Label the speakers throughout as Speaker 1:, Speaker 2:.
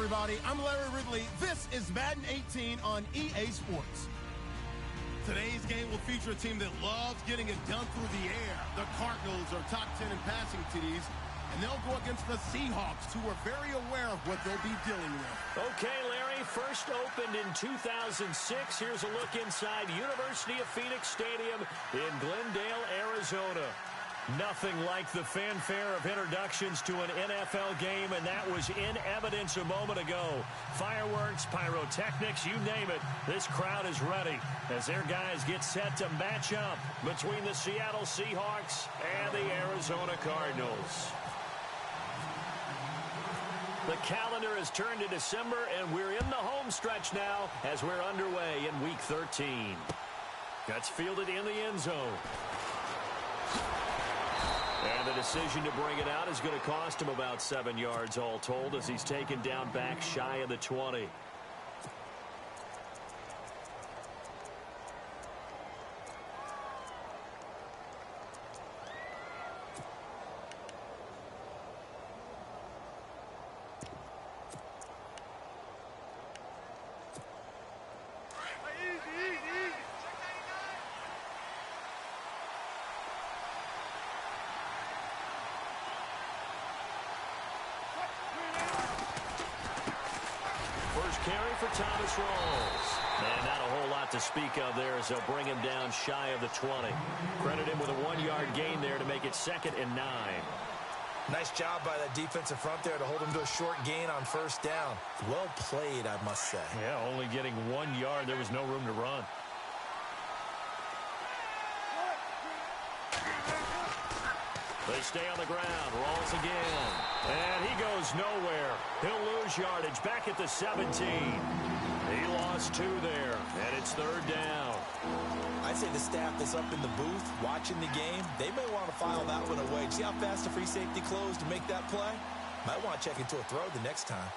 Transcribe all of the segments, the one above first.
Speaker 1: everybody. I'm Larry Ridley. This is Madden 18 on EA Sports. Today's game will feature a team that loves getting it done through the air. The Cardinals are top 10 in passing TDs, and they'll go against the Seahawks, who are very aware of what they'll be dealing with.
Speaker 2: Okay, Larry, first opened in 2006. Here's a look inside University of Phoenix Stadium in Glendale, Arizona. Nothing like the fanfare of introductions to an NFL game, and that was in evidence a moment ago. Fireworks, pyrotechnics, you name it. This crowd is ready as their guys get set to match up between the Seattle Seahawks and the Arizona Cardinals. The calendar has turned to December, and we're in the home stretch now as we're underway in Week 13. That's fielded in the end zone. And the decision to bring it out is going to cost him about 7 yards all told as he's taken down back shy of the 20. First carry for Thomas Rawls. And not a whole lot to speak of there as they'll bring him down shy of the 20. Credit him with a 1-yard gain there to make it 2nd and 9.
Speaker 3: Nice job by that defensive front there to hold him to a short gain on first down. Well played, I must say.
Speaker 2: Yeah, only getting 1 yard. There was no room to run. They stay on the ground. Rawls again. And he goes nowhere. He'll lose yardage back at the 17. He lost 2 there, and it's 3rd down.
Speaker 3: I'd say the staff that's up in the booth watching the game, they may want to file that one away. See how fast the free safety closed to make that play? Might want to check into a throw the next time.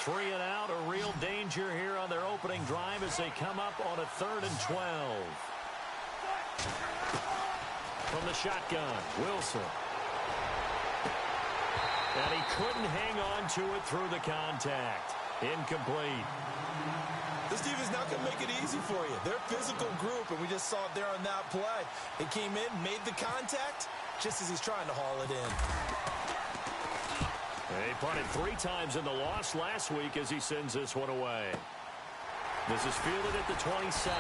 Speaker 2: Three and out, a real danger here on their opening drive as they come up on a 3rd and 12. From the shotgun, Wilson. And he couldn't hang on to it through the contact. Incomplete.
Speaker 3: This defense not going to make it easy for you. They're a physical group, and we just saw it there on that play. He came in, made the contact, just as he's trying to haul it in.
Speaker 2: He punted 3 times in the loss last week as he sends this one away. This is fielded at the 27.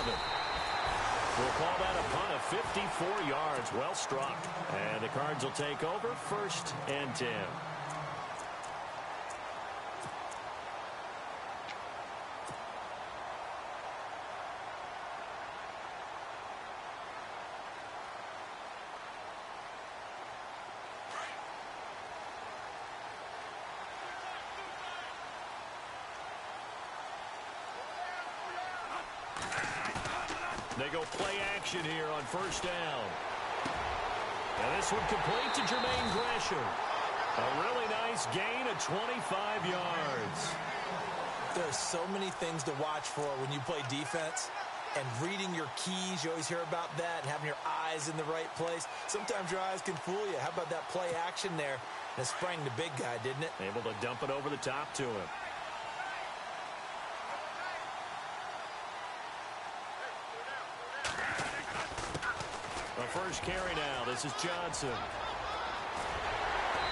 Speaker 2: We'll call that a punt of 54 yards. Well struck. And the Cards will take over 1st and 10. They go play action here on 1st down. And this one complete to Jermaine Gresham. A really nice gain of 25 yards.
Speaker 3: There's so many things to watch for when you play defense. And reading your keys, you always hear about that, and having your eyes in the right place. Sometimes your eyes can fool you. How about that play action there? And it sprang the big guy, didn't it?
Speaker 2: Able to dump it over the top to him. First carry now. This is Johnson.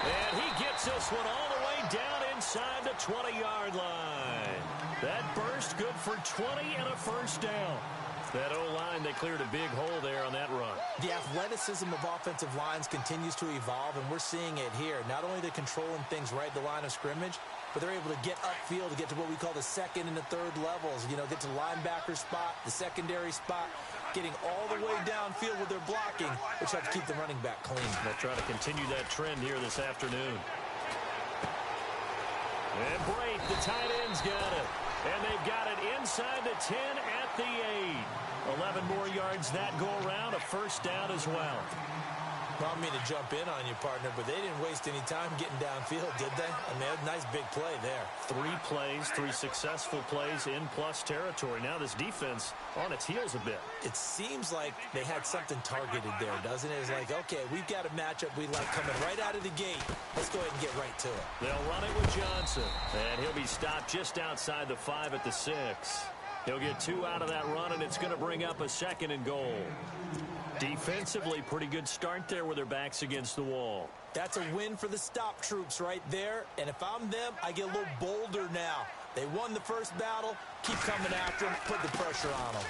Speaker 2: And he gets this one all the way down inside the 20-yard line. That burst good for 20 and a 1st down. That O-line, they cleared a big hole there on that run.
Speaker 3: The athleticism of offensive lines continues to evolve, and we're seeing it here. Not only are they controlling things right at the line of scrimmage, but they're able to get upfield to get to what we call the 2nd and the 3rd levels. You know, get to linebacker spot, the secondary spot, getting all the way downfield with their blocking, which helps keep the running back clean.
Speaker 2: They'll try to continue that trend here this afternoon. And Brate, the tight end's got it. And they've got it inside the 10 at the 8. 11 more yards that go around, a 1st down as well.
Speaker 3: Well, I mean to jump in on you, partner, but they didn't waste any time getting downfield, did they? I mean, a nice big play there.
Speaker 2: 3 plays, 3 successful plays in plus territory. Now this defense on its heels a bit.
Speaker 3: It seems like they had something targeted there, doesn't it? It's like, okay, we've got a matchup we like coming right out of the gate. Let's go ahead and get right to it.
Speaker 2: They'll run it with Johnson, and he'll be stopped just outside the 5 at the 6. He'll get 2 out of that run, and it's going to bring up a 2nd and goal. Defensively, pretty good start there with their backs against the wall.
Speaker 3: That's a win for the stop troops right there. And if I'm them, I get a little bolder now. They won the first battle. Keep coming after them. Put the pressure on them.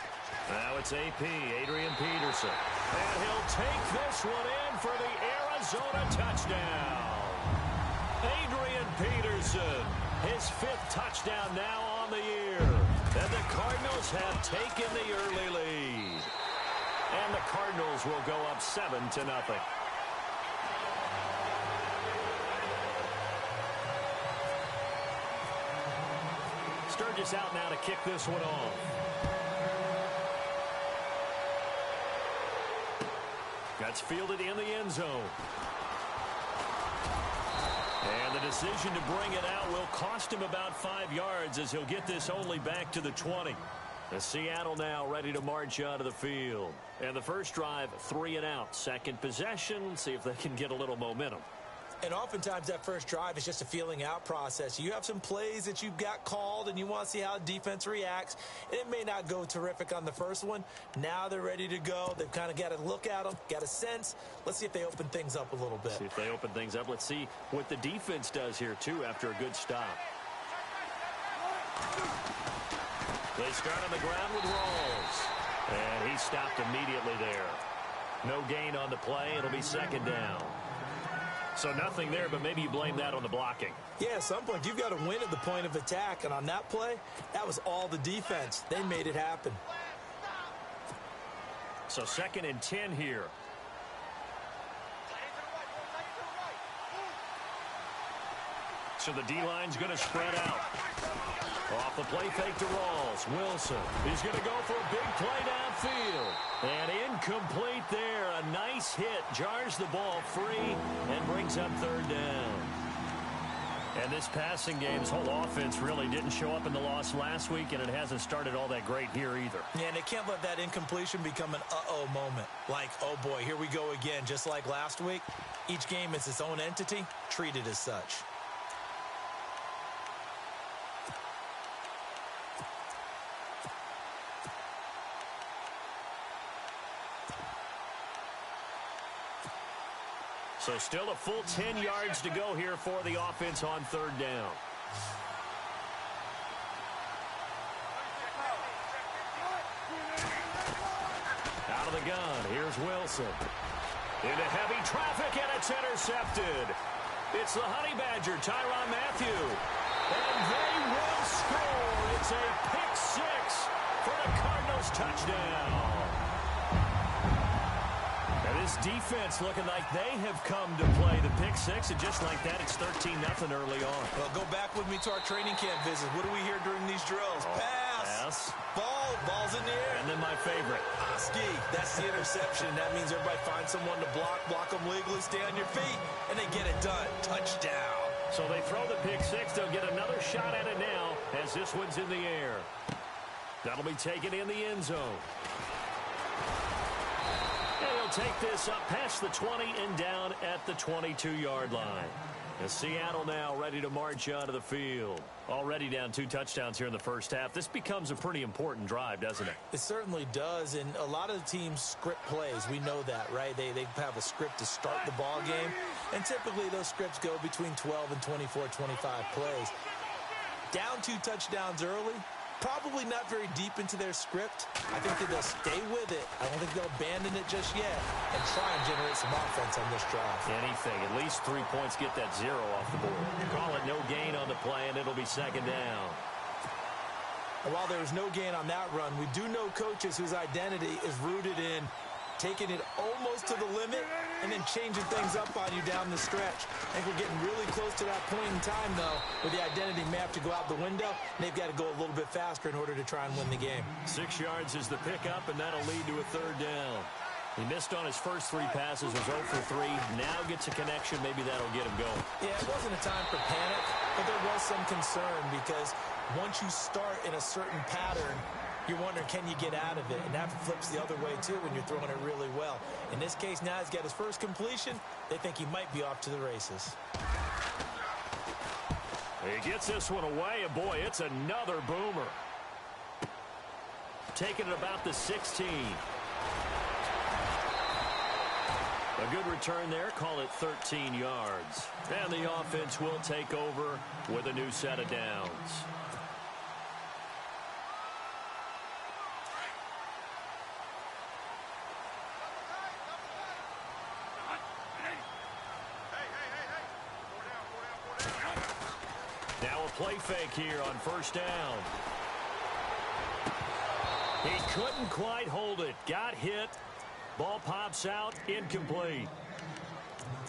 Speaker 2: Now it's AP, Adrian Peterson. And he'll take this one in for the Arizona touchdown. Adrian Peterson, his 5th touchdown now on the year. And the Cardinals have taken the early lead. And the Cardinals will go up 7-0. Sturgis out now to kick this one off. That's fielded in the end zone. And the decision to bring it out will cost him about 5 yards as he'll get this only back to the 20. The Seattle now ready to march out of the field. And the first drive, 3 and out. Second possession, see if they can get a little momentum.
Speaker 3: And oftentimes that first drive is just a feeling out process. You have some plays that you've got called and you want to see how the defense reacts. It may not go terrific on the first one. Now they're ready to go. They've kind of got to look at them, got a sense. Let's see if they open things up a little bit.
Speaker 2: See if they open things up. Let's see what the defense does here, too, after a good stop. They start on the ground with Rawls. And he stopped immediately there. No gain on the play. It'll be 2nd down. So nothing there, but maybe you blame that on the blocking.
Speaker 3: Yeah, at some point, you've got to win at the point of attack. And on that play, that was all the defense. They made it happen.
Speaker 2: So 2nd and 10 here. So the D-line's going to spread out. Off the play fake to Rawls. Wilson. He's going to go for a big play downfield. And incomplete there. A nice hit. Jars the ball free and brings up 3rd down. And this passing game's whole offense really didn't show up in the loss last week, and it hasn't started all that great here either.
Speaker 3: Yeah, and they can't let that incompletion become an uh-oh moment. Like, oh boy, here we go again. Just like last week, each game is its own entity, treated as such.
Speaker 2: So still a full 10 yards to go here for the offense on 3rd down. Out of the gun, here's Wilson. Into heavy traffic, and it's intercepted. It's the Honey Badger, Tyrann Mathieu. And they will score. It's a pick 6 for the Cardinals touchdown. This defense looking like they have come to play the pick 6, and just like that, it's 13-0 early on.
Speaker 3: Well, go back with me to our training camp visit. What do we hear during these drills? Pass. Ball's in the air.
Speaker 2: And then my favorite.
Speaker 3: Ski. That's the interception. That means everybody finds someone to block them legally, stay on your feet, and they get it done. Touchdown.
Speaker 2: So they throw the pick 6. They'll get another shot at it now as this one's in the air. That'll be taken in the end zone. And he'll take this up past the 20 and down at the 22-yard line. As Seattle now ready to march out of the field. Already down 2 touchdowns here in the first half. This becomes a pretty important drive, doesn't it?
Speaker 3: It certainly does, and a lot of the teams script plays. We know that, right? They have a script to start the ball game, and typically those scripts go between 12 and 24, 25 plays. Down 2 touchdowns early. Probably not very deep into their script. I think that they'll stay with it. I don't think they'll abandon it just yet and try and generate some offense on this drive.
Speaker 2: Anything. At least 3 points, get that 0 off the board. Call it no gain on the play, and it'll be 2nd down.
Speaker 3: And while there was no gain on that run, we do know coaches whose identity is rooted in taking it almost to the limit and then changing things up on you down the stretch. I think we're getting really close to that point in time, though, where the identity may have to go out the window, and they've got to go a little bit faster in order to try and win the game.
Speaker 2: 6 yards is the pickup, and that'll lead to a 3rd down. He missed on his first 3 passes, was 0 for 3. Now gets a connection. Maybe that'll get him going.
Speaker 3: Yeah, it wasn't a time for panic, but there was some concern because once you start in a certain pattern, you're wondering, can you get out of it? And that flips the other way, too, when you're throwing it really well. In this case, now he's got his first completion. They think he might be off to the races.
Speaker 2: He gets this one away, and boy, it's another boomer. Taking it about the 16. A good return there. Call it 13 yards. And the offense will take over with a new set of downs. Now a play fake here on first down. He couldn't quite hold it. Got hit. Ball pops out, incomplete.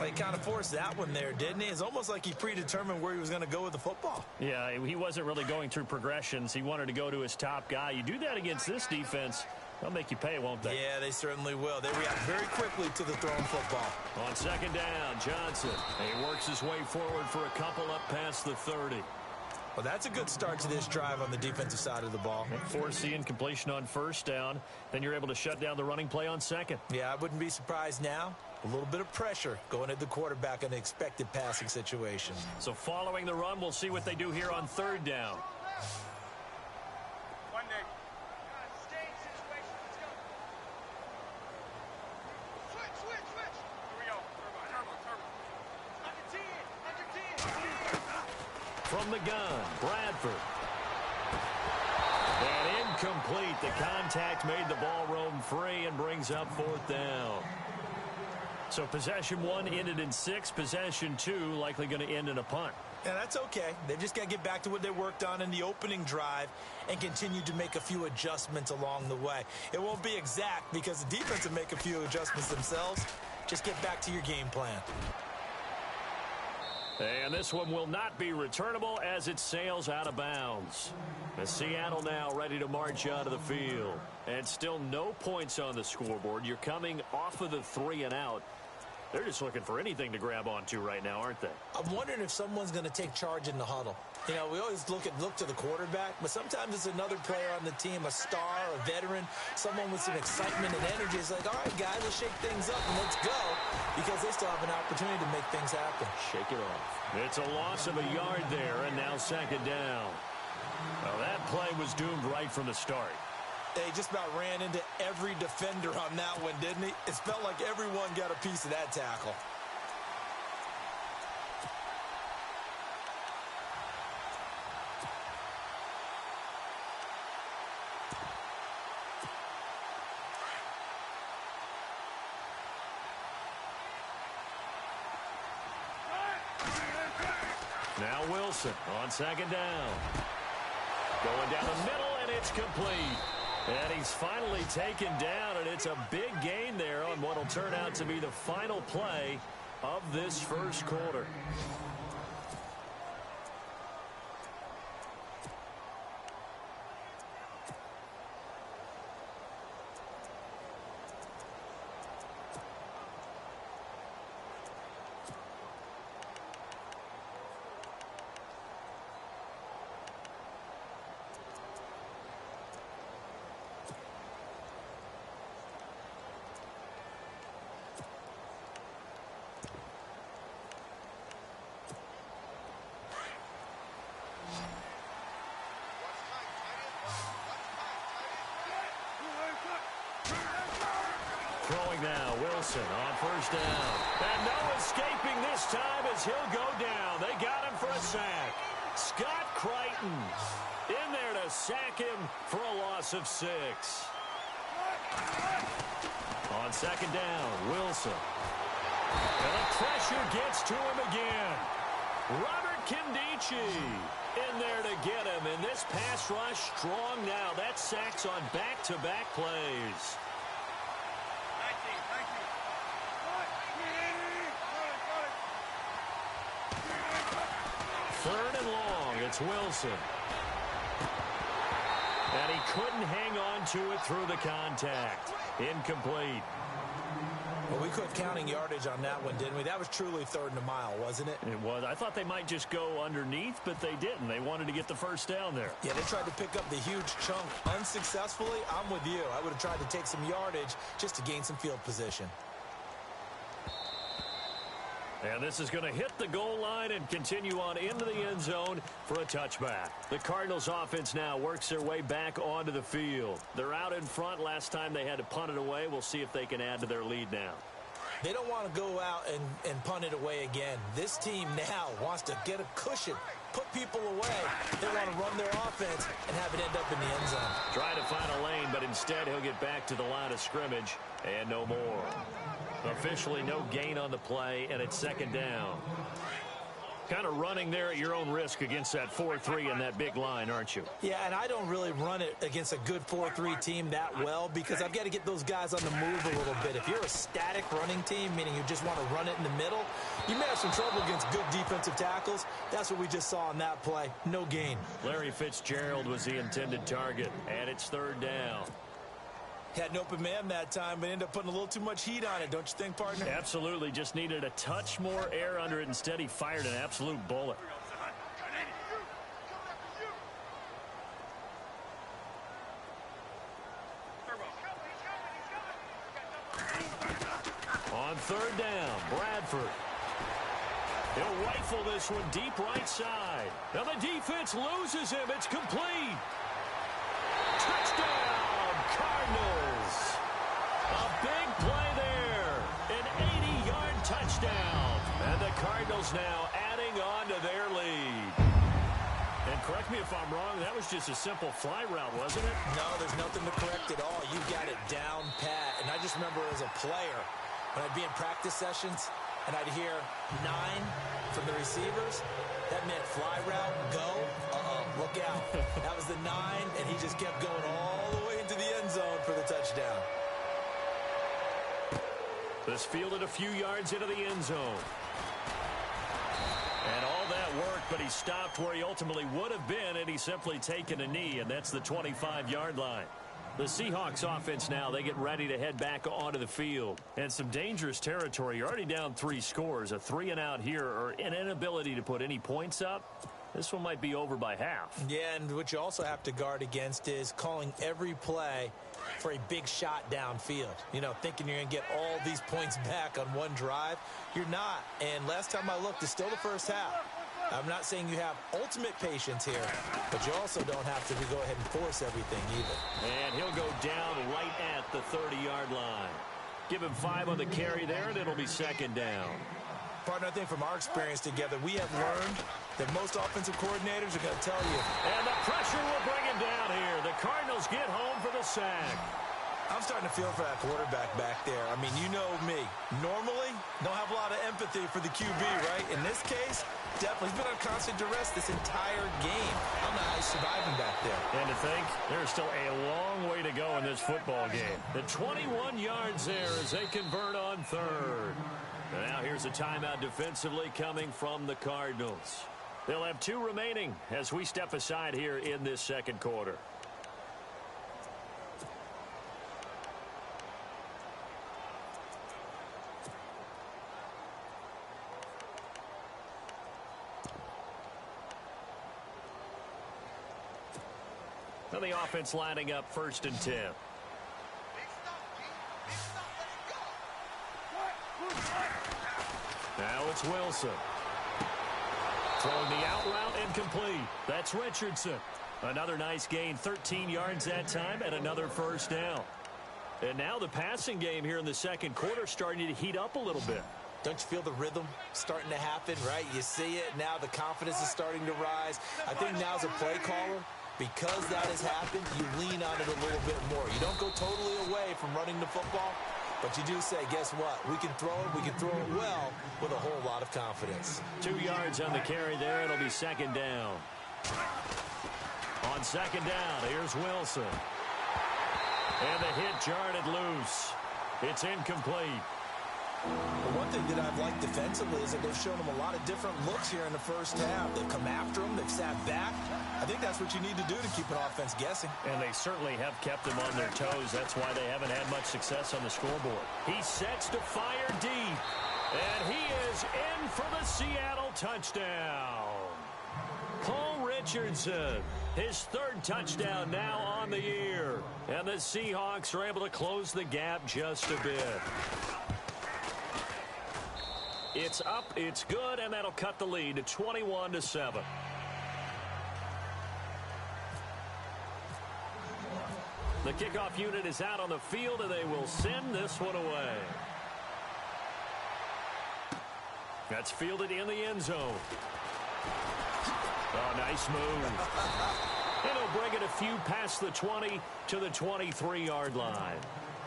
Speaker 3: He kind of forced that one there, didn't he? It's almost like he predetermined where he was going to go with the football.
Speaker 2: Yeah, he wasn't really going through progressions. He wanted to go to his top guy. You do that against this defense, they'll make you pay, won't they?
Speaker 3: Yeah, they certainly will. They react very quickly to the thrown football.
Speaker 2: On second down, Johnson. He works his way forward for a couple up past the 30.
Speaker 3: Well, that's a good start to this drive on the defensive side of the ball.
Speaker 2: Force the incompletion on first down. Then you're able to shut down the running play on second.
Speaker 3: Yeah, I wouldn't be surprised now. A little bit of pressure going at the quarterback in an expected passing situation.
Speaker 2: So following the run, we'll see what they do here on third down. From the gun, Bradford. And incomplete. The contact made the ball roam free and brings up fourth down. So possession 1 ended in 6. Possession 2 likely going to end in a punt.
Speaker 3: Yeah, that's okay. They've just got to get back to what they worked on in the opening drive and continue to make a few adjustments along the way. It won't be exact because the defense will make a few adjustments themselves. Just get back to your game plan.
Speaker 2: And this one will not be returnable as it sails out of bounds. As Seattle now ready to march out of the field. And still no points on the scoreboard. You're coming off of the 3 and out. They're just looking for anything to grab onto right now, aren't they?
Speaker 3: I'm wondering if someone's going to take charge in the huddle. You know, we always look to the quarterback, but sometimes it's another player on the team, a star, a veteran, someone with some excitement and energy. It's like, all right, guys, let's shake things up and let's go, because they still have an opportunity to make things happen.
Speaker 2: Shake it off. It's a loss of a yard there, and now second down. Well, that play was doomed right from the start.
Speaker 3: They just about ran into every defender on that one, didn't he? It felt like everyone got a piece of that tackle.
Speaker 2: Now Wilson on second down. Going down the middle, and it's complete. And he's finally taken down, and it's a big gain there on what will turn out to be the final play of this first quarter. Throwing now, Wilson on first down. And no escaping this time as he'll go down. They got him for a sack. Scott Crichton in there to sack him for a loss of 6. On second down, Wilson. And the pressure gets to him again. Robert Kindici in there to get him. And this pass rush strong now. That sacks on back-to-back plays. Third and long, it's Wilson. And he couldn't hang on to it through the contact. Incomplete.
Speaker 3: Well, we quit counting yardage on that one, didn't we? That was truly third and a mile, wasn't it?
Speaker 2: It was. I thought they might just go underneath, but they didn't. They wanted to get the first down there.
Speaker 3: Yeah, they tried to pick up the huge chunk unsuccessfully. I'm with you. I would have tried to take some yardage just to gain some field position.
Speaker 2: And this is going to hit the goal line and continue on into the end zone for a touchback. The Cardinals offense now works their way back onto the field. They're out in front. Last time they had to punt it away. We'll see if they can add to their lead now.
Speaker 3: They don't want to go out and punt it away again. This team now wants to get a cushion, put people away. They want to run their offense and have it end up in the end zone.
Speaker 2: Trying to find a lane, but instead he'll get back to the line of scrimmage and no more. Officially no gain on the play, and it's second down. Kind of running there at your own risk against that 4-3 and that big line, aren't you?
Speaker 3: Yeah, and I don't really run it against a good 4-3 team that well because I've got to get those guys on the move a little bit. If you're a static running team, meaning you just want to run it in the middle, you may have some trouble against good defensive tackles. That's what we just saw on that play. No gain.
Speaker 2: Larry Fitzgerald was the intended target, and it's third down.
Speaker 3: Had an open man that time, but ended up putting a little too much heat on it, don't you think, partner?
Speaker 2: Absolutely. Just needed a touch more air under it. Instead, he fired an absolute bullet. On third down, Bradford. He'll rifle this one deep right side. Now the defense loses him. It's complete. Touchdown, Cardinals. A big play there. An 80-yard touchdown. And the Cardinals now adding on to their lead. And correct me if I'm wrong, that was just a simple fly route, wasn't it?
Speaker 3: No, there's nothing to correct at all. You got it down pat. And I just remember as a player, when I'd be in practice sessions and I'd hear 9 from the receivers, that meant fly route, go. Look out. That was the 9, and he just kept going all the way into the end zone for the touchdown.
Speaker 2: This fielded a few yards into the end zone. And all that work, but he stopped where he ultimately would have been, and he's simply taken a knee, and that's the 25-yard line. The Seahawks offense now, they get ready to head back onto the field. And some dangerous territory. You're already down 3 scores. A 3-and-out here, or an inability to put any points up. This one might be over by half.
Speaker 3: Yeah, and what you also have to guard against is calling every play for a big shot downfield. You know, thinking you're going to get all these points back on one drive. You're not. And last time I looked, it's still the first half. I'm not saying you have ultimate patience here, but you also don't have to go ahead and force everything either.
Speaker 2: And he'll go down right at the 30-yard line. Give him 5 on the carry there, and it'll be second down.
Speaker 3: Partner, I think from our experience together, we have learned that most offensive coordinators are going to tell you.
Speaker 2: And the pressure will bring him down here. The Cardinals get home for the sack.
Speaker 3: I'm starting to feel for that quarterback back there. I mean, you know me. Normally, don't have a lot of empathy for the QB, right? In this case, definitely. He's been on constant duress this entire game. I don't know how he's surviving back there.
Speaker 2: And to think, there's still a long way to go in this football game. The 21 yards there as they convert on third. And now here's a timeout defensively coming from the Cardinals. They'll have 2 remaining as we step aside here in this second quarter. Now the offense lining up 1st and 10. Now it's Wilson. Throwing the out route incomplete. That's Richardson. Another nice gain, 13 yards that time, and another first down. And now the passing game here in the second quarter starting to heat up a little bit.
Speaker 3: Don't you feel the rhythm starting to happen, right? You see it now. The confidence is starting to rise. I think now as a play caller, because that has happened, you lean on it a little bit more. You don't go totally away from running the football, but you do say, guess what? We can throw it. We can throw it well with a whole lot of confidence.
Speaker 2: 2 yards on the carry there. It'll be second down. On second down, here's Wilson. And the hit jarred it loose. It's incomplete.
Speaker 3: But one thing that I've liked defensively is that they've shown them a lot of different looks here in the first half. They've come after them. They've sat back. I think that's what you need to do to keep an offense guessing.
Speaker 2: And they certainly have kept them on their toes. That's why they haven't had much success on the scoreboard. He sets to fire deep. And he is in for the Seattle touchdown. Paul Richardson, his third touchdown now on the year. And the Seahawks are able to close the gap just a bit. It's up, it's good, and that'll cut the lead to 21-7. The kickoff unit is out on the field, and they will send this one away. That's fielded in the end zone. Oh, nice move. And he'll bring it a few past the 20 to the 23-yard line.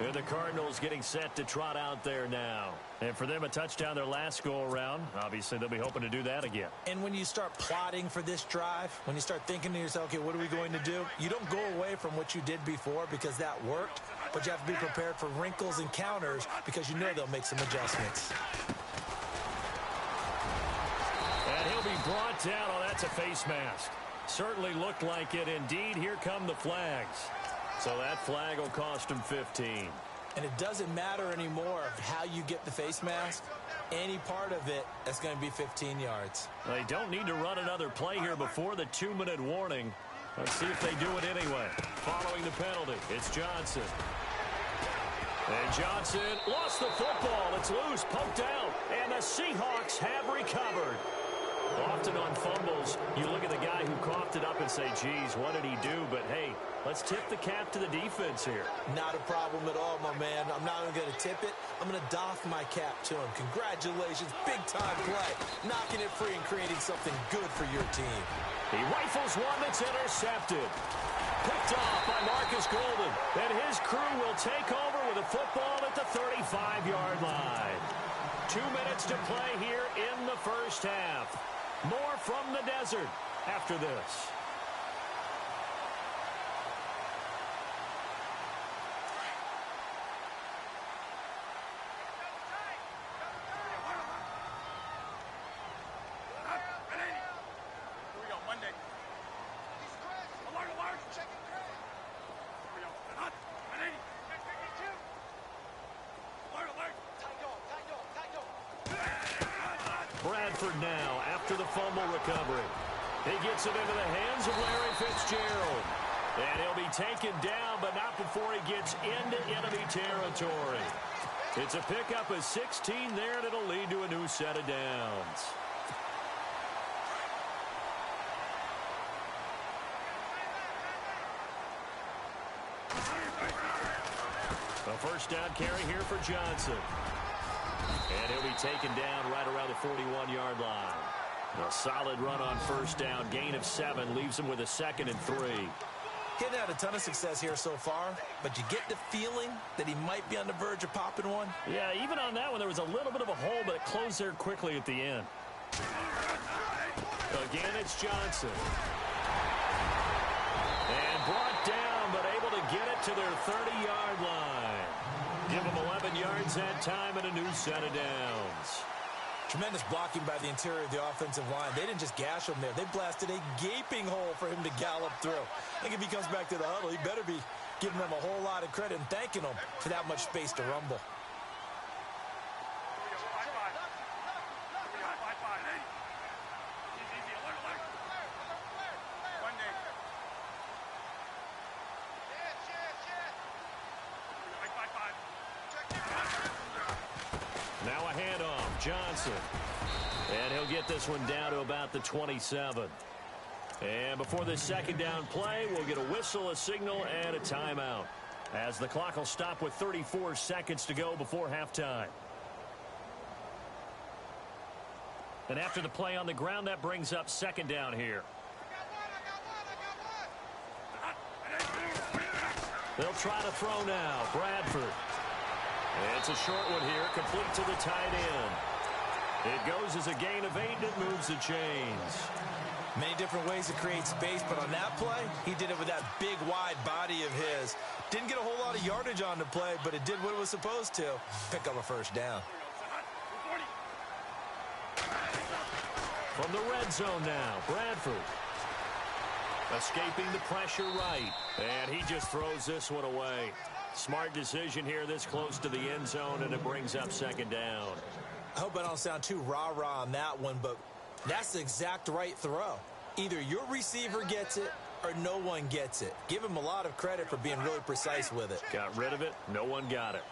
Speaker 2: And the Cardinals getting set to trot out there now. And for them, a touchdown their last go-around. Obviously, they'll be hoping to do that again.
Speaker 3: And when you start plotting for this drive, when you start thinking to yourself, okay, what are we going to do? You don't go away from what you did before because that worked, but you have to be prepared for wrinkles and counters because you know they'll make some adjustments.
Speaker 2: And he'll be brought down. Oh, that's a face mask. Certainly looked like it. Indeed, here come the flags. So that flag will cost him 15.
Speaker 3: And it doesn't matter anymore how you get the face mask. Any part of it, that's going to be 15 yards.
Speaker 2: They don't need to run another play here before the 2-minute warning. Let's see if they do it anyway. Following the penalty, it's Johnson. And Johnson lost the football. It's loose, poked out. And the Seahawks have recovered. Often on fumbles, you look at the guy who coughed it up and say, geez, what did he do? But, hey, let's tip the cap to the defense here.
Speaker 3: Not a problem at all, my man. I'm not even going to tip it. I'm going to doff my cap to him. Congratulations. Big-time play. Knocking it free and creating something good for your team.
Speaker 2: He rifles one that's intercepted. Picked off by Marcus Golden. And his crew will take over with a football at the 35-yard line. 2 minutes to play here in the first half. More from the desert after this. Bradford now after the fumble recovery. He gets it into the hands of Larry Fitzgerald. And he'll be taken down, but not before he gets into enemy territory. It's a pickup of 16 there, and it'll lead to a new set of downs. A first down carry here for Johnson. And he'll be taken down right around the 41-yard line. A solid run on first down. Gain of 7 leaves him with a 2nd and 3.
Speaker 3: He hadn't had a ton of success here so far, but you get the feeling that he might be on the verge of popping one.
Speaker 2: Yeah, even on that one, there was a little bit of a hole, but it closed there quickly at the end. Again, it's Johnson. And brought down, but able to get it to their 30-yard line. Give him 11 yards that time and a new set of downs.
Speaker 3: Tremendous blocking by the interior of the offensive line. They didn't just gash him there. They blasted a gaping hole for him to gallop through. I think if he comes back to the huddle, he better be giving them a whole lot of credit and thanking them for that much space to rumble.
Speaker 2: Now a handoff, Johnson. And he'll get this one down to about the 27. And before this second down play, we'll get a whistle, a signal, and a timeout, as the clock will stop with 34 seconds to go before halftime. And after the play on the ground, that brings up second down here. They'll try to throw now. Bradford. It's a short one here, complete to the tight end. It goes as a gain of 8, and it moves the chains.
Speaker 3: Many different ways to create space, but on that play, he did it with that big, wide body of his. Didn't get a whole lot of yardage on the play, but it did what it was supposed to. Pick up a first down.
Speaker 2: From the red zone now, Bradford. Escaping the pressure right. And he just throws this one away. Smart decision here this close to the end zone, and it brings up second down.
Speaker 3: I hope I don't sound too rah-rah on that one, but that's the exact right throw. Either your receiver gets it or no one gets it. Give him a lot of credit for being really precise with it.
Speaker 2: Got rid of it. No one got it.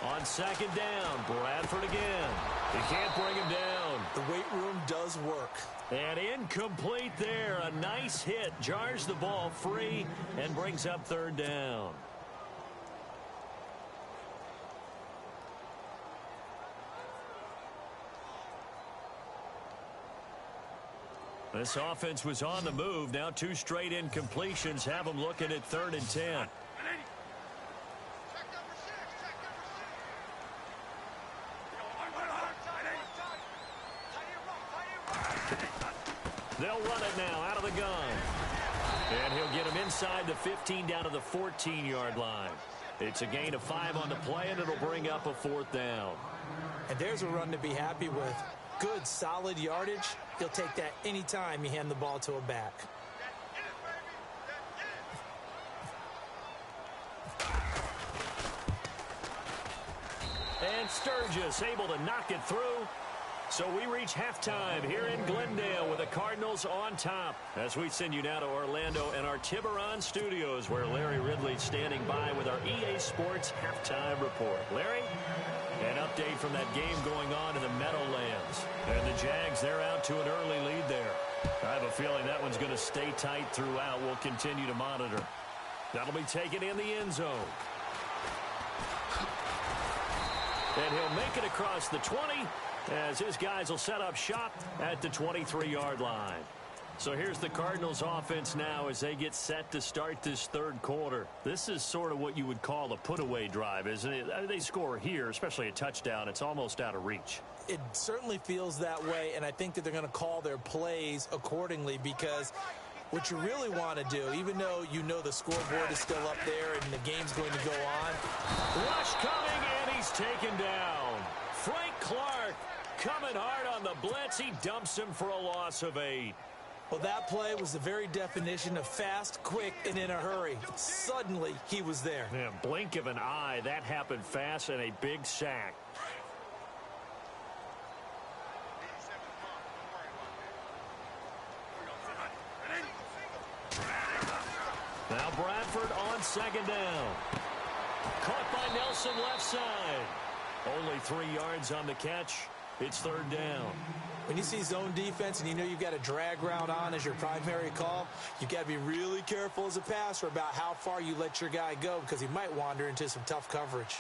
Speaker 2: On second down, Bradford again. You can't bring him down.
Speaker 3: The weight room does work.
Speaker 2: And incomplete there. A nice hit. Jars the ball free and brings up third down. This offense was on the move. Now 2 straight incompletions have them looking at 3rd and 10. They'll run it now out of the gun. And he'll get him inside the 15 down to the 14-yard line. It's a gain of 5 on the play, and it'll bring up a 4th down.
Speaker 3: And there's a run to be happy with. Good, solid yardage. He'll take that any time you hand the ball to a back.
Speaker 2: And Sturgis able to knock it through. So we reach halftime here in Glendale with the Cardinals on top. As we send you now to Orlando and our Tiburon studios, where Larry Ridley's standing by with our EA Sports halftime report. Larry, an update from that game going on in the Meadowlands. And the Jags, they're out to an early lead there. I have a feeling that one's going to stay tight throughout. We'll continue to monitor. That'll be taken in the end zone. And he'll make it across the 20. As his guys will set up shop at the 23-yard line. So here's the Cardinals offense now as they get set to start this 3rd quarter. This is sort of what you would call a put-away drive, isn't it? They score here, especially a touchdown. It's almost out of reach.
Speaker 3: It certainly feels that way, and I think that they're going to call their plays accordingly, because what you really want to do, even though you know the scoreboard is still up there and the game's going to go on.
Speaker 2: Rush coming, and he's taken down. Frank Clark coming hard on the blitz. He dumps him for a loss of 8.
Speaker 3: Well, that play was the very definition of fast, quick, and in a hurry. Suddenly, he was there.
Speaker 2: Yeah, blink of an eye. That happened fast, and a big sack. Now Bradford on second down. Caught by Nelson left side. Only 3 yards on the catch. It's 3rd down.
Speaker 3: When you see zone defense and you know you've got a drag route on as your primary call, you've got to be really careful as a passer about how far you let your guy go, because he might wander into some tough coverage.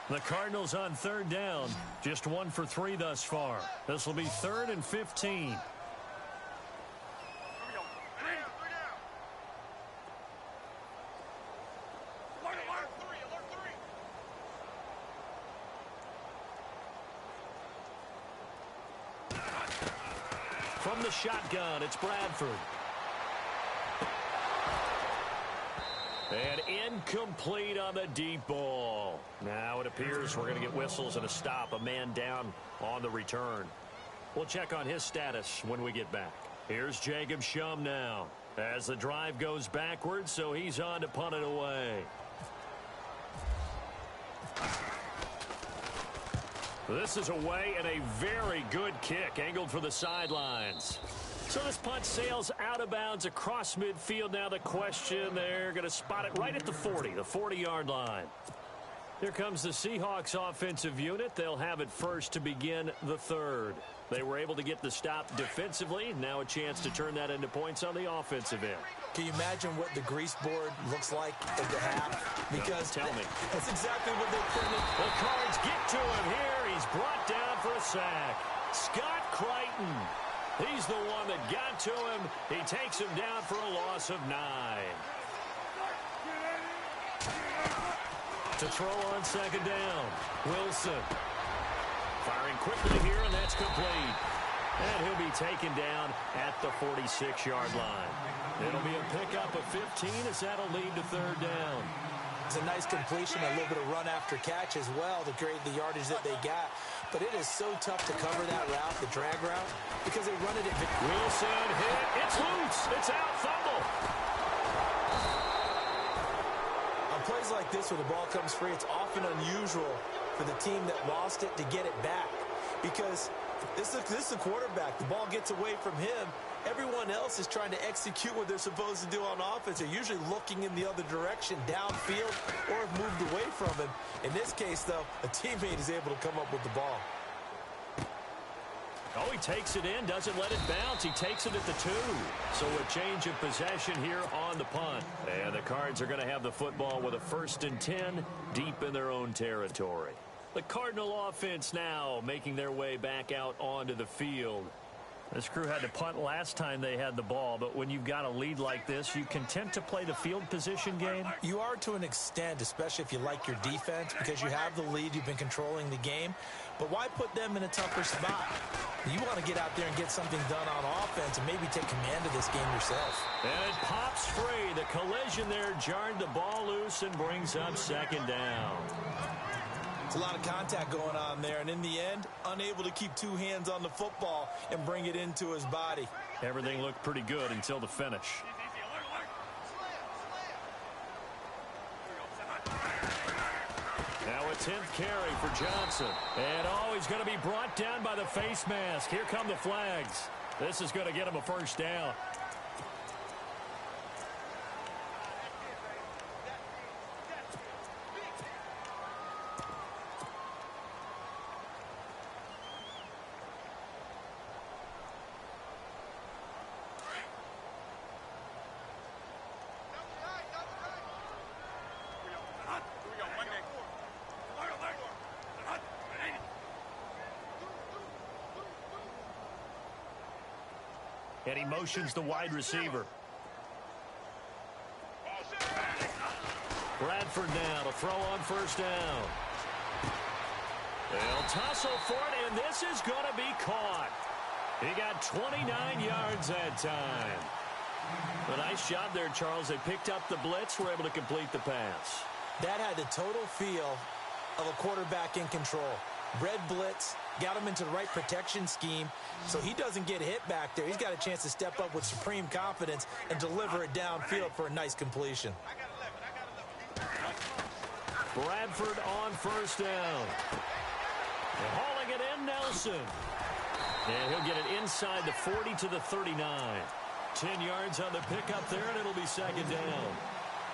Speaker 2: The Cardinals on 3rd down. Just 1 for 3 thus far. This will be 3rd and 15. From the shotgun, it's Bradford. And incomplete on the deep ball. Now it appears we're going to get whistles and a stop. A man down on the return. We'll check on his status when we get back. Here's Jacob Shum now as the drive goes backwards, so he's on to punt it away. This is away, and a very good kick angled for the sidelines. So this punt sails out of bounds across midfield. Now the question, they're going to spot it right at the 40, the 40-yard line. Here comes the Seahawks offensive unit. They'll have it first to begin the 3rd. They were able to get the stop defensively. Now a chance to turn that into points on the offensive end.
Speaker 3: Can you imagine what the grease board looks like at the half? Because
Speaker 2: tell me.
Speaker 3: That's exactly what they printed.
Speaker 2: The Cards get to him here. He's brought down for a sack. Scott Crichton. He's the one that got to him. He takes him down for a loss of 9. To throw on second down. Wilson. Firing quickly here, and that's complete. And he'll be taken down at the 46-yard line. It'll be a pickup of 15 as that'll lead to third down.
Speaker 3: It's a nice completion, a little bit of run after catch as well to create the yardage that they got. But it is so tough to cover that route, the drag route, because they run it at...
Speaker 2: Wilson hit. It's loose. It's out. Fumble.
Speaker 3: On plays like this where the ball comes free, it's often unusual for the team that lost it to get it back. Because this is the quarterback. The ball gets away from him. Everyone else is trying to execute what they're supposed to do on offense. They're usually looking in the other direction, downfield, or have moved away from him. In this case, though, a teammate is able to come up with the ball.
Speaker 2: Oh, he takes it in, doesn't let it bounce. He takes it at the 2. So a change of possession here on the punt. And the Cards are going to have the football with a 1st and 10 deep in their own territory. The Cardinal offense now making their way back out onto the field. This crew had to punt last time they had the ball, but when you've got a lead like this, you content to play the field position game?
Speaker 3: You are to an extent, especially if you like your defense, because you have the lead, you've been controlling the game. But why put them in a tougher spot? You want to get out there and get something done on offense and maybe take command of this game yourself.
Speaker 2: And it pops free. The collision there jarred the ball loose and brings up second down.
Speaker 3: It's a lot of contact going on there, and in the end, unable to keep 2 hands on the football and bring it into his body.
Speaker 2: Everything looked pretty good until the finish. Now a 10th carry for Johnson. And he's going to be brought down by the face mask. Here come the flags. This is going to get him a first down. And he motions the wide receiver. Bradford now to throw on first down. They'll tussle for it, and this is going to be caught. He got 29 yards that time. A nice job there, Charles. They picked up the blitz, were able to complete the pass.
Speaker 3: That had the total feel of a quarterback in control. Red blitz, got him into the right protection scheme, so he doesn't get hit back there. He's got a chance to step up with supreme confidence and deliver it downfield for a nice completion.
Speaker 2: Bradford on first down. They're hauling it in, Nelson. And he'll get it inside the 40 to the 39. 10 yards on the pickup there, and it'll be second down.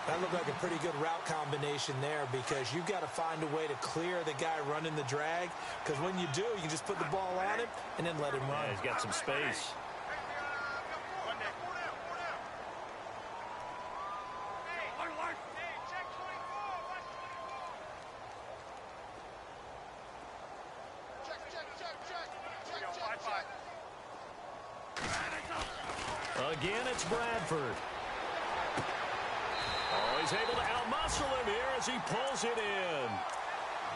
Speaker 3: That looked like a pretty good route combination there, because you've got to find a way to clear the guy running the drag, because when you do, you can just put the ball on him and then let him run.
Speaker 2: Yeah, he's got some space. Again, it's Bradford. Oh, he's able to outmuscle him here as he pulls it in.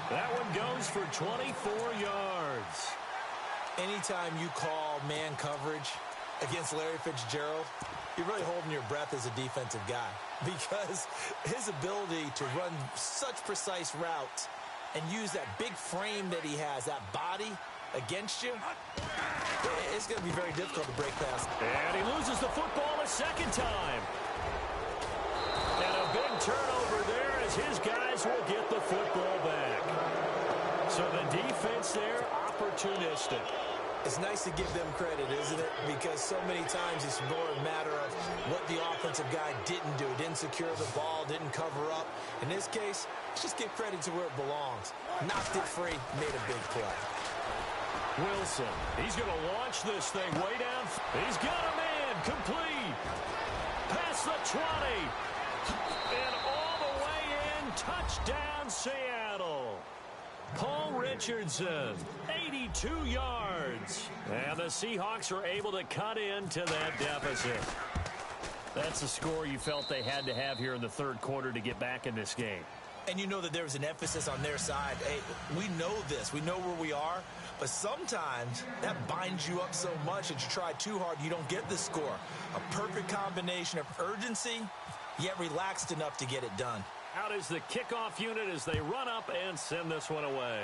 Speaker 2: That one goes for 24 yards.
Speaker 3: Anytime you call man coverage against Larry Fitzgerald, you're really holding your breath as a defensive guy, because his ability to run such precise routes and use that big frame that he has, that body against you, it's going to be very difficult to break past.
Speaker 2: And he loses the football a second time. And a big turnover there as his guys will get the football back. So the defense there, opportunistic.
Speaker 3: It's nice to give them credit, isn't it? Because so many times it's more a matter of what the offensive guy didn't do. Didn't secure the ball, didn't cover up. In this case, let's just give credit to where it belongs. Knocked it free, made a big play.
Speaker 2: Wilson, he's going to launch this thing way down. He's got a man, complete. Past the 20. And all the way in, touchdown Seattle. Paul Richardson, 82 yards. And the Seahawks are able to cut into that deficit. That's the score you felt they had to have here in the third quarter to get back in this game.
Speaker 3: And you know that there's an emphasis on their side. Hey, we know this. We know where we are. But sometimes that binds you up so much that you try too hard, you don't get the score. A perfect combination of urgency, yet relaxed enough to get it done.
Speaker 2: Out is the kickoff unit as they run up and send this one away.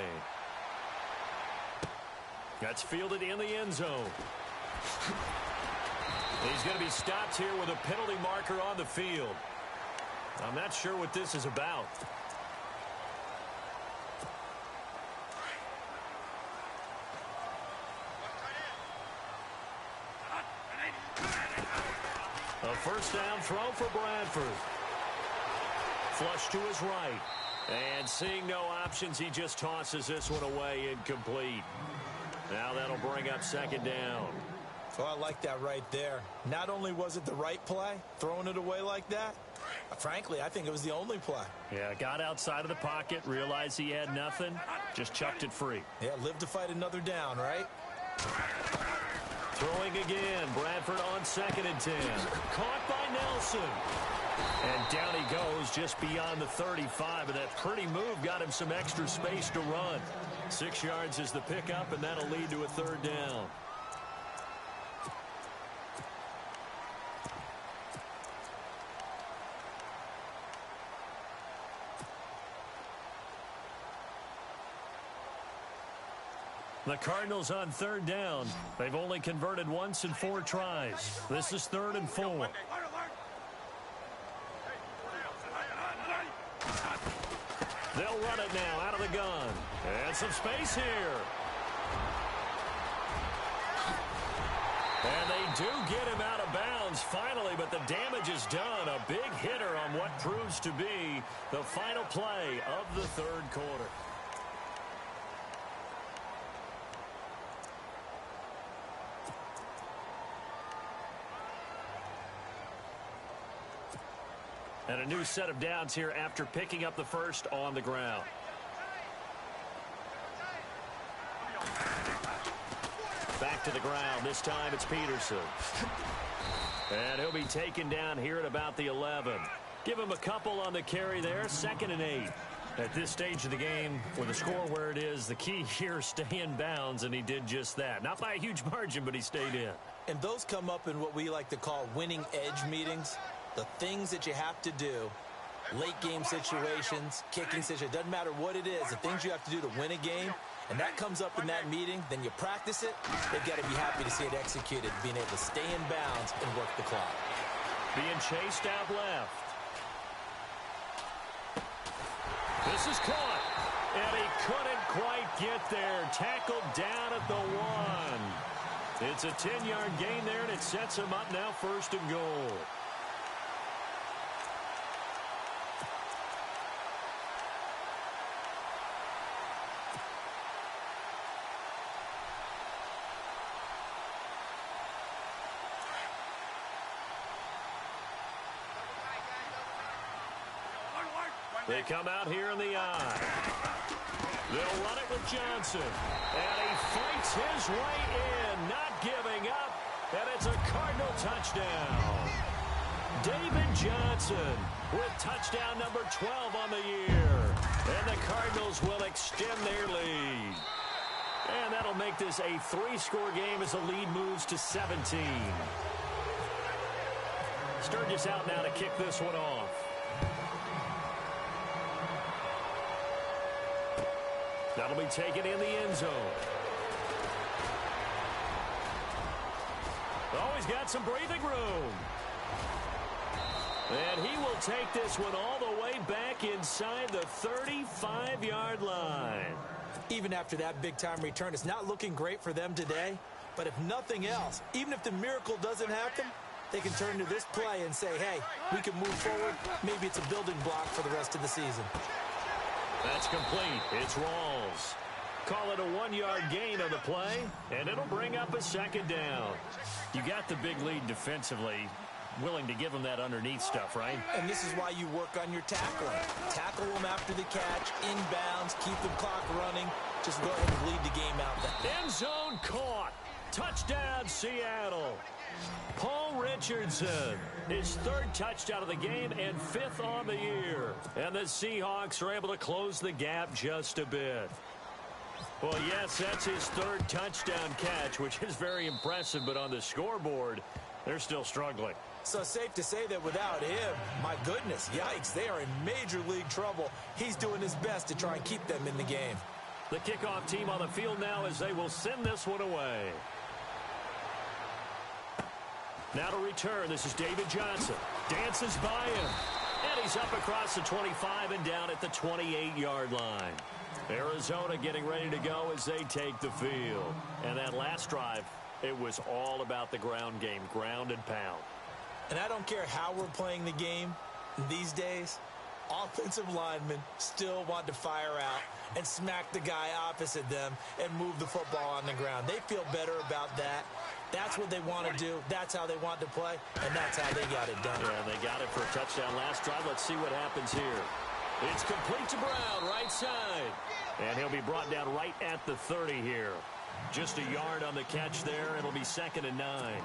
Speaker 2: That's fielded in the end zone. He's going to be stopped here with a penalty marker on the field. I'm not sure what this is about. A first down throw for Bradford. Flush to his right. And seeing no options, he just tosses this one away incomplete. Now that'll bring up second down.
Speaker 3: Oh, I like that right there. Not only was it the right play, throwing it away like that, frankly, I think it was the only play.
Speaker 2: Yeah, got outside of the pocket, realized he had nothing, just chucked it free.
Speaker 3: Yeah, live to fight another down, right?
Speaker 2: Throwing again, Bradford on 2nd and 10. Caught by Nelson. And down he goes just beyond the 35, and that pretty move got him some extra space to run. 6 yards is the pickup, and that'll lead to a third down. The Cardinals on 3rd down. They've only converted once in 4 tries. This is 3rd and 4. They'll run it now out of the gun. And some space here. And they do get him out of bounds finally, but the damage is done. A big hitter on what proves to be the final play of the 3rd quarter. And a new set of downs here after picking up the first on the ground. Back to the ground. This time it's Peterson. And he'll be taken down here at about the 11. Give him a couple on the carry there. 2nd and 8. At this stage of the game, with the score where it is, the key here is stay in bounds, and he did just that. Not by a huge margin, but he stayed in.
Speaker 3: And those come up in what we like to call winning edge meetings. The things that you have to do, late game situations, kicking situations, doesn't matter what it is, the things you have to do to win a game, and that comes up in that meeting, then you practice it, they've got to be happy to see it executed, being able to stay in bounds and work the clock.
Speaker 2: Being chased out left. This is caught, and he couldn't quite get there. Tackled down at the 1. It's a 10-yard gain there, and it sets him up now 1st and goal. They come out here in the eye. They'll run it with Johnson. And he fights his way in, not giving up. And it's a Cardinal touchdown. David Johnson with touchdown number 12 on the year. And the Cardinals will extend their lead. And that'll make this a 3-score game as the lead moves to 17. Sturgis out now to kick this one off. That'll be taken in the end zone. Oh, he's got some breathing room. And he will take this one all the way back inside the 35-yard line.
Speaker 3: Even after that big-time return, it's not looking great for them today. But if nothing else, even if the miracle doesn't happen, they can turn to this play and say, hey, we can move forward. Maybe it's a building block for the rest of the season.
Speaker 2: That's complete. It's Rawls. Call it a 1-yard gain on the play, and it'll bring up a 2nd down. You got the big lead defensively, willing to give them that underneath stuff, right?
Speaker 3: And this is why you work on your tackling. Tackle them after the catch, inbounds, keep the clock running. Just go ahead and bleed the game out.
Speaker 2: End zone caught. Touchdown, Seattle. Paul Richardson, his third touchdown of the game and fifth on the year. And the Seahawks are able to close the gap just a bit. Well, yes, that's his third touchdown catch, which is very impressive, but on the scoreboard, they're still struggling.
Speaker 3: So safe to say that without him, my goodness, yikes, they are in major league trouble. He's doing his best to try and keep them in the game.
Speaker 2: The kickoff team on the field now as they will send this one away. Now to return, this is David Johnson. Dances by him. And he's up across the 25 and down at the 28-yard line. Arizona getting ready to go as they take the field. And that last drive, it was all about the ground game, ground and pound.
Speaker 3: And I don't care how we're playing the game these days, offensive linemen still want to fire out and smack the guy opposite them and move the football on the ground. They feel better about that. That's what they want to do. That's how they want to play, and that's how they got it done.
Speaker 2: Yeah, they got it for a touchdown last drive. Let's see what happens here. It's complete to Brown, right side. And he'll be brought down right at the 30 here. Just a yard on the catch there. It'll be 2nd and 9.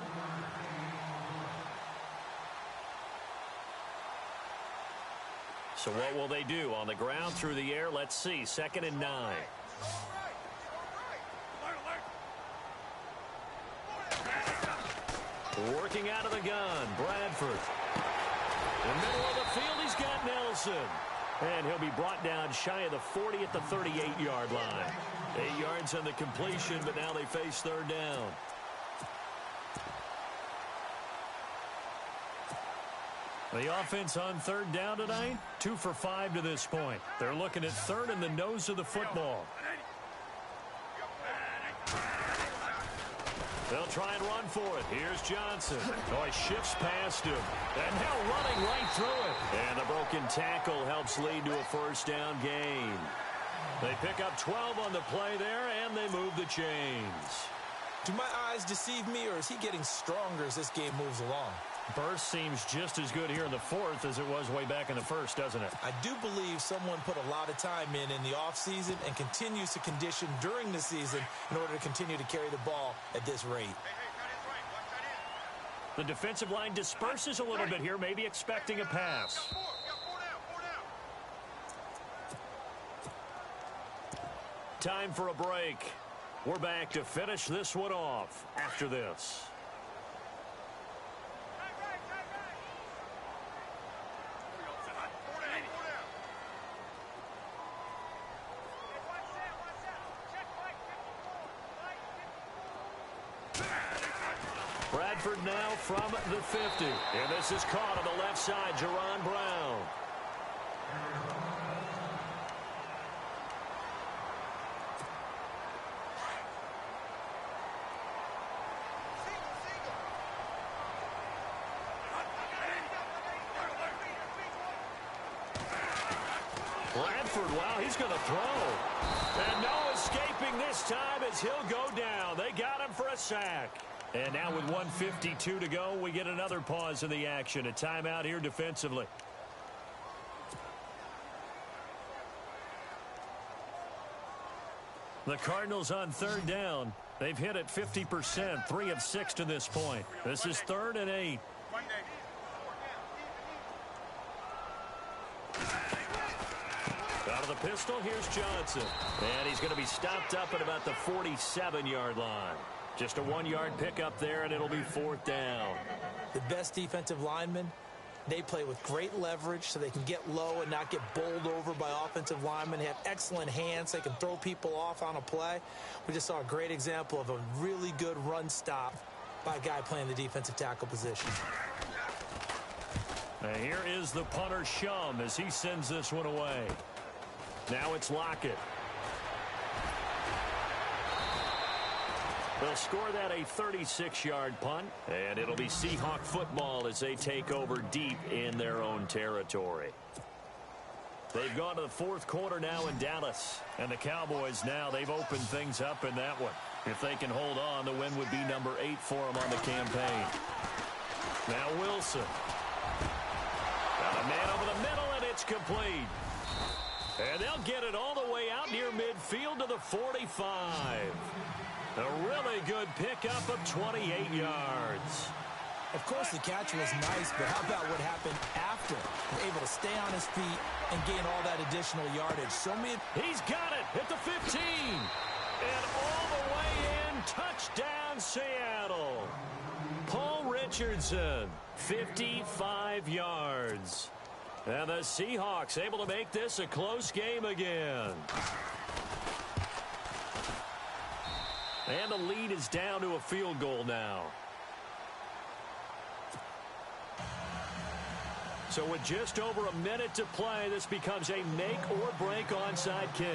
Speaker 2: So what will they do? On the ground, through the air, let's see. 2nd and 9. Working out of the gun, Bradford. In the middle of the field, he's got Nelson. And he'll be brought down shy of the 40 at the 38-yard line. 8 yards on the completion, but now they face 3rd down. The offense on 3rd down tonight, 2 for 5 to this point. They're looking at 3rd in the nose of the football. They'll try and run for it. Here's Johnson. Oh, he shifts past him. And now running right through it. And the broken tackle helps lead to a 1st down gain. They pick up 12 on the play there, and they move the chains.
Speaker 3: Do my eyes deceive me, or is he getting stronger as this game moves along?
Speaker 2: Burst seems just as good here in the 4th as it was way back in the 1st, doesn't it?
Speaker 3: I do believe someone put a lot of time in the offseason and continues to condition during the season in order to continue to carry the ball at this rate.
Speaker 2: The defensive line disperses a little bit here, maybe expecting a pass. Time for a break. We're back to finish this one off after this. Bradford now from the 50. And this is caught on the left side, Jerron Brown. Bradford, wow, he's going to throw. And no escaping this time as he'll go down. They got him for a sack. And now with 1:52 to go, we get another pause in the action. A timeout here defensively. The Cardinals on 3rd down. They've hit it 50%, 3 of 6 to this point. This is 3rd and 8. Out of the pistol, here's Johnson. And he's going to be stopped up at about the 47-yard line. Just a 1-yard pickup there, and it'll be 4th down.
Speaker 3: The best defensive linemen, they play with great leverage so they can get low and not get bowled over by offensive linemen. They have excellent hands. They can throw people off on a play. We just saw a great example of a really good run stop by a guy playing the defensive tackle position.
Speaker 2: Now here is the punter, Shum, as he sends this one away. Now it's Lockett. They'll score that a 36-yard punt, and it'll be Seahawk football as they take over deep in their own territory. They've gone to the 4th quarter now in Dallas, and the Cowboys now, they've opened things up in that one. If they can hold on, the win would be number 8 for them on the campaign. Now Wilson. Got a man over the middle, and it's complete. And they'll get it all the way out near midfield to the 45. A really good pickup of 28 yards.
Speaker 3: Of course, the catch was nice, but how about what happened after? Able to stay on his feet and gain all that additional yardage.
Speaker 2: He's got it at the 15. And all the way in, touchdown Seattle. Paul Richardson, 55 yards. And the Seahawks able to make this a close game again. And the lead is down to a field goal now. So with just over a minute to play, this becomes a make-or-break onside kick.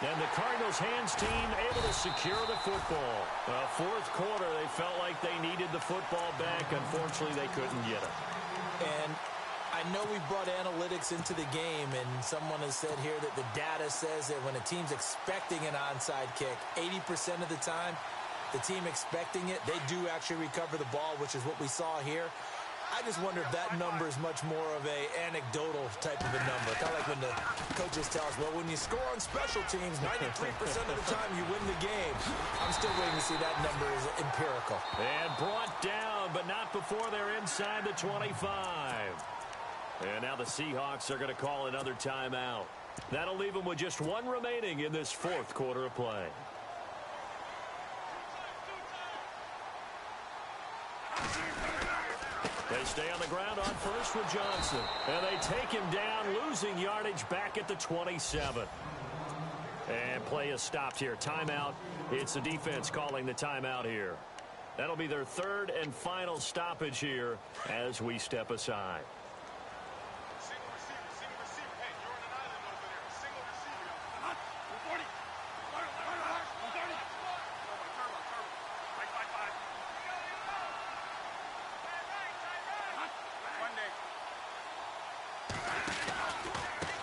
Speaker 2: And the Cardinals' hands team able to secure the football. Fourth quarter, they felt like they needed the football back. Unfortunately, they couldn't get it.
Speaker 3: And I know we brought analytics into the game, and someone has said here that the data says that when a team's expecting an onside kick, 80% of the time, the team expecting it, they do actually recover the ball, which is what we saw here. I just wonder if that number is much more of a anecdotal type of a number. Kind of like when the coaches tell us, well, when you score on special teams, 93% of the time you win the game. I'm still waiting to see that number is empirical.
Speaker 2: And brought down, but not before they're inside the 25. And now the Seahawks are going to call another timeout. That'll leave them with just one remaining in this fourth quarter of play. They stay on the ground on first with Johnson. And they take him down, losing yardage back at the 27. And play is stopped here. Timeout. It's the defense calling the timeout here. That'll be their third and final stoppage here as we step aside.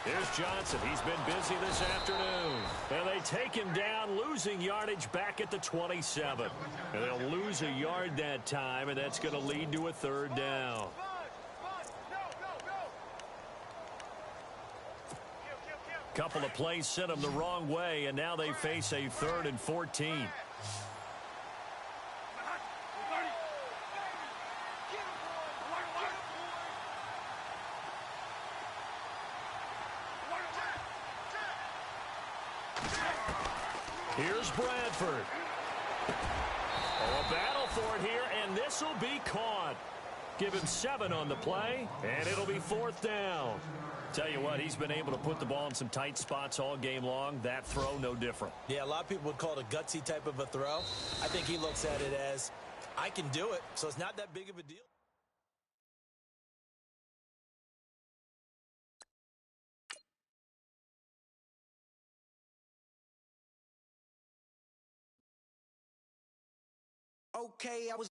Speaker 2: Here's Johnson. He's been busy this afternoon. And they take him down, losing yardage back at the 27. And they'll lose a yard that time, and that's going to lead to a third down. Couple of plays sent them the wrong way, and now they face a 3rd and 14. Here's Bradford. Oh, a battle for it here, and this will be caught. Give him 7 on the play, and it'll be 4th down. Tell you what, he's been able to put the ball in some tight spots all game long. That throw, no different.
Speaker 3: Yeah, a lot of people would call it a gutsy type of a throw. I think he looks at it as, I can do it, so it's not that big of a deal.
Speaker 4: Okay, I was